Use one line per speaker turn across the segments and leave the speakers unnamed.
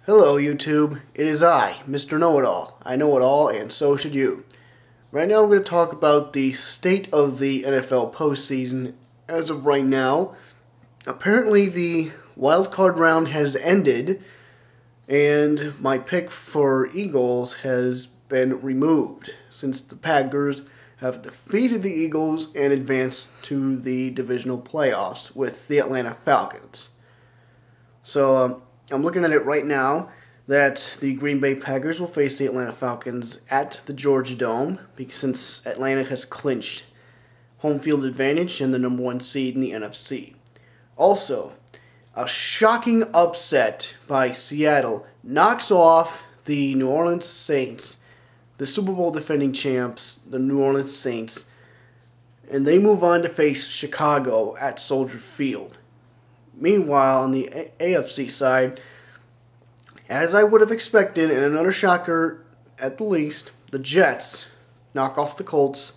Hello YouTube, it is I, Mr. Know-It-All. I know it all, and so should you. Right now I'm going to talk about the state of the NFL postseason as of right now. Apparently the wild card round has ended, and my pick for Eagles has been removed, since the Packers have defeated the Eagles and advanced to the divisional playoffs with the Atlanta Falcons. So, I'm looking at it right now that the Green Bay Packers will face the Atlanta Falcons at the Georgia Dome, because since Atlanta has clinched home field advantage and the #1 seed in the NFC. Also, a shocking upset by Seattle knocks off the New Orleans Saints, the Super Bowl defending champs, the New Orleans Saints, and they move on to face Chicago at Soldier Field. Meanwhile, on the AFC side, as I would have expected, and another shocker at the least, the Jets knock off the Colts,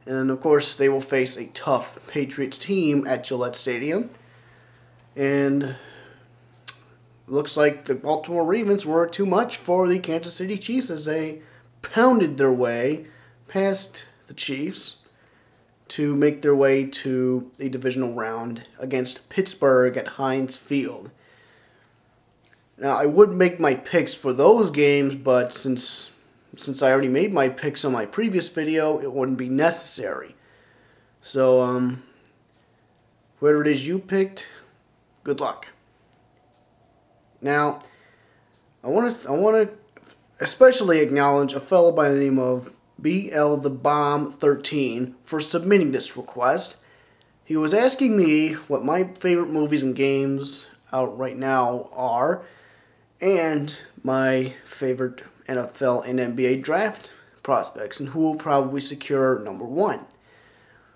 and of course they will face a tough Patriots team at Gillette Stadium. And looks like the Baltimore Ravens were too much for the Kansas City Chiefs as they pounded their way past the Chiefs to make their way to a divisional round against Pittsburgh at Heinz Field. Now, I would make my picks for those games, but since I already made my picks on my previous video, it wouldn't be necessary. So, whoever it is you picked, good luck. Now, I want to especially acknowledge a fellow by the name of BL the Bomb 13 for submitting this request. He was asking me what my favorite movies and games out right now are, and my favorite NFL and NBA draft prospects, and who will probably secure #1.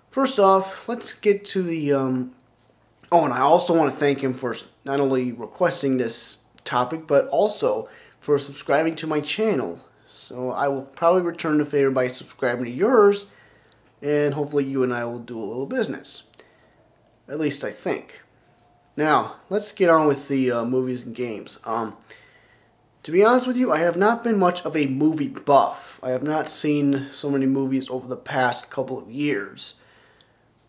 First off, let's get to the oh, and I also want to thank him for not only requesting this topic, but also for subscribing to my channel. So I will probably return the favor by subscribing to yours, and hopefully you and I will do a little business. At least I think. Now, let's get on with the movies and games. To be honest with you, I have not been much of a movie buff. I have not seen so many movies over the past couple of years,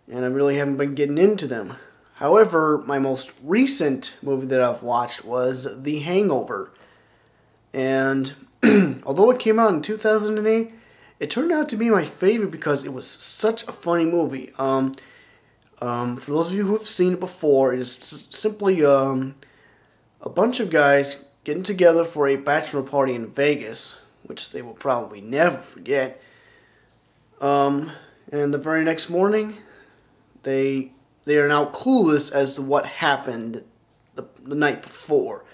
and I really haven't been getting into them. However, my most recent movie that I've watched was The Hangover. And although it came out in 2008, it turned out to be my favorite because it was such a funny movie. For those of you who have seen it before, it is simply a bunch of guys getting together for a bachelor party in Vegas, which they will probably never forget. And the very next morning, they are now clueless as to what happened the night before.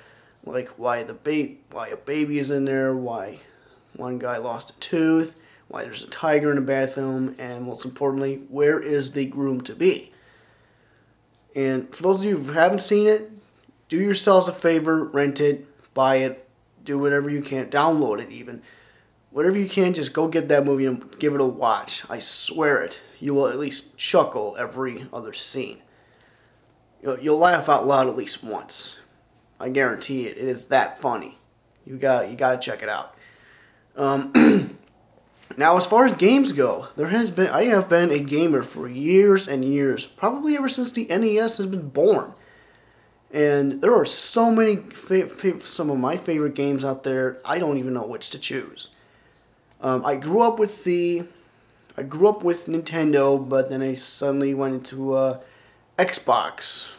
Like why a baby is in there, why one guy lost a tooth, why there's a tiger in the bathroom, and most importantly, where is the groom-to-be? And for those of you who haven't seen it, do yourselves a favor, rent it, buy it, do whatever you can, download it even. Whatever you can, just go get that movie and give it a watch. I swear it. You will at least chuckle every other scene. You'll laugh out loud at least once. I guarantee it. It is that funny. You gotta check it out. Now, as far as games go, I have been a gamer for years and years, probably ever since the NES has been born. And there are so many some of my favorite games out there. I don't even know which to choose. I grew up with Nintendo, but then I suddenly went into Xbox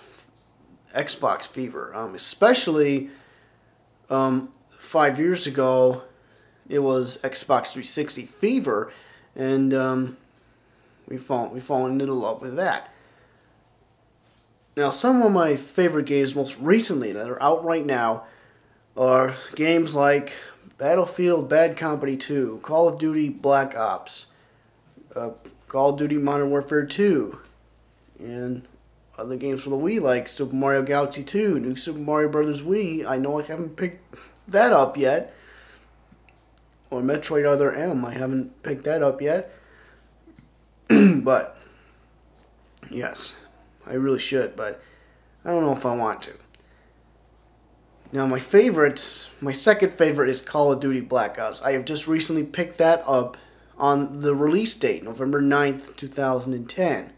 fever. Especially 5 years ago, it was Xbox 360 fever, and we've fallen into love with that. Now, some of my favorite games most recently that are out right now are games like Battlefield Bad Company 2, Call of Duty Black Ops, Call of Duty Modern Warfare 2, and other games for the Wii like Super Mario Galaxy 2, New Super Mario Bros. Wii. I know I haven't picked that up yet. Or Metroid Other M. I haven't picked that up yet. But, yes, I really should, but I don't know if I want to. Now my favorites, my second favorite is Call of Duty Black Ops. I have just recently picked that up on the release date, November 9th, 2010.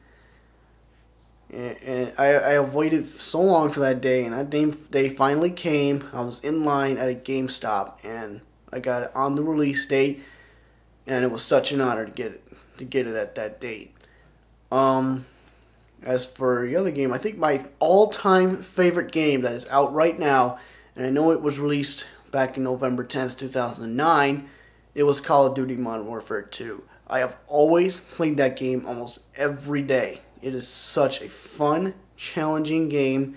And I waited so long for that day, and that day finally came. I was in line at a GameStop, and I got it on the release date, and it was such an honor to get it at that date. As for the other game, I think my all-time favorite game that is out right now, and I know it was released back in November 10th, 2009, it was Call of Duty Modern Warfare 2. I have always played that game almost every day. It is such a fun, challenging game.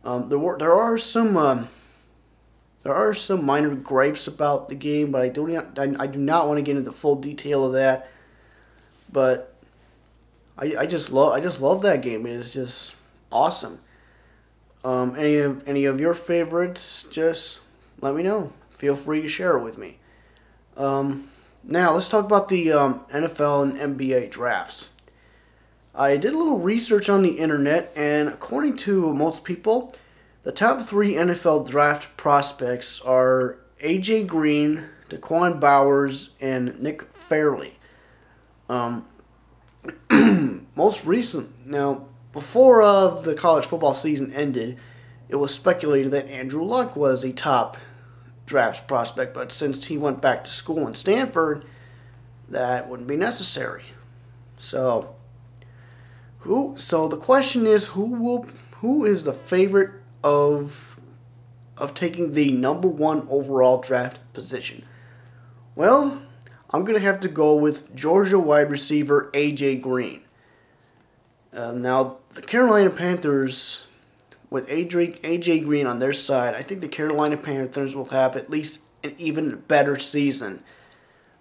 There are some minor gripes about the game, but I do not want to get into full detail of that. But I just love that game. It is just awesome. Any of your favorites? Just let me know. Feel free to share it with me. Now let's talk about the NFL and NBA drafts. I did a little research on the internet, and according to most people, the top 3 NFL draft prospects are A.J. Green, Daquan Bowers, and Nick Fairley. Most recent, now, before the college football season ended, it was speculated that Andrew Luck was a top draft prospect, but since he went back to school in Stanford, that wouldn't be necessary. So the question is, who is the favorite of taking the number 1 overall draft position? Well, I'm going to have to go with Georgia wide receiver A.J. Green. Now, the Carolina Panthers, with A.J. Green on their side, I think the Carolina Panthers will have at least an even better season.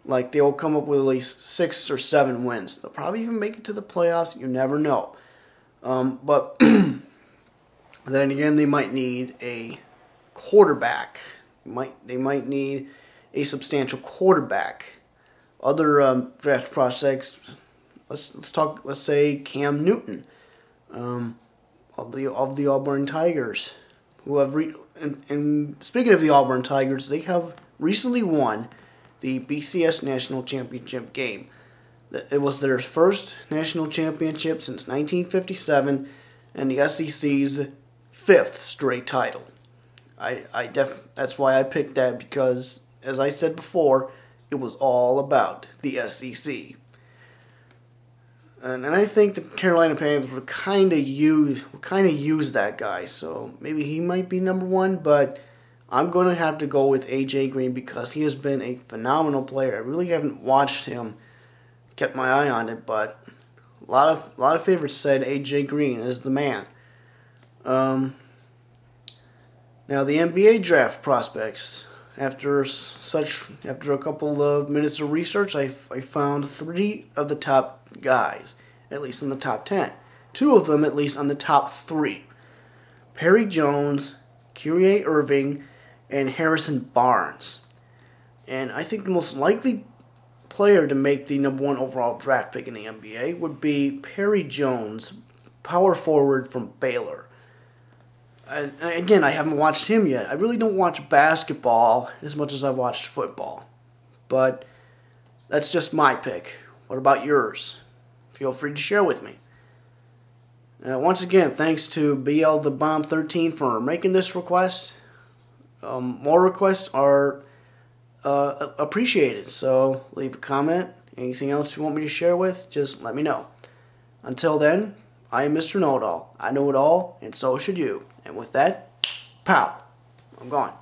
Like, they will come up with at least 6 or 7 wins. They'll probably even make it to the playoffs. You never know. But then again, they might need a quarterback. They might need a substantial quarterback. Other draft prospects, let's say Cam Newton, of the Auburn Tigers, who have and speaking of the Auburn Tigers, they have recently won the BCS National Championship game. It was their first national championship since 1957 and the SEC's 5th straight title. That's why I picked that, because, as I said before, it was all about the SEC. And I think the Carolina Panthers would kind of use that guy, so maybe he might be number 1, but I'm going to have to go with A.J. Green because he has been a phenomenal player. I really haven't watched him, kept my eye on it, but a lot of favorites said A.J. Green is the man. Now the NBA draft prospects. After a couple of minutes of research, I found 3 of the top guys, at least in the top 10. 2 of them, at least, on the top 3. Perry Jones, Kyrie Irving, and Harrison Barnes. And I think the most likely player to make the number 1 overall draft pick in the NBA would be Perry Jones, power forward from Baylor. And again, I haven't watched him yet. I really don't watch basketball as much as I watched football. But that's just my pick. What about yours? Feel free to share with me. Once again, thanks to BL-the-Bomb13 for making this request. More requests are appreciated, so leave a comment. Anything else you want me to share with, just let me know. Until then, I am Mr. Know-It-All. I know it all, and so should you. And with that, pow, I'm gone.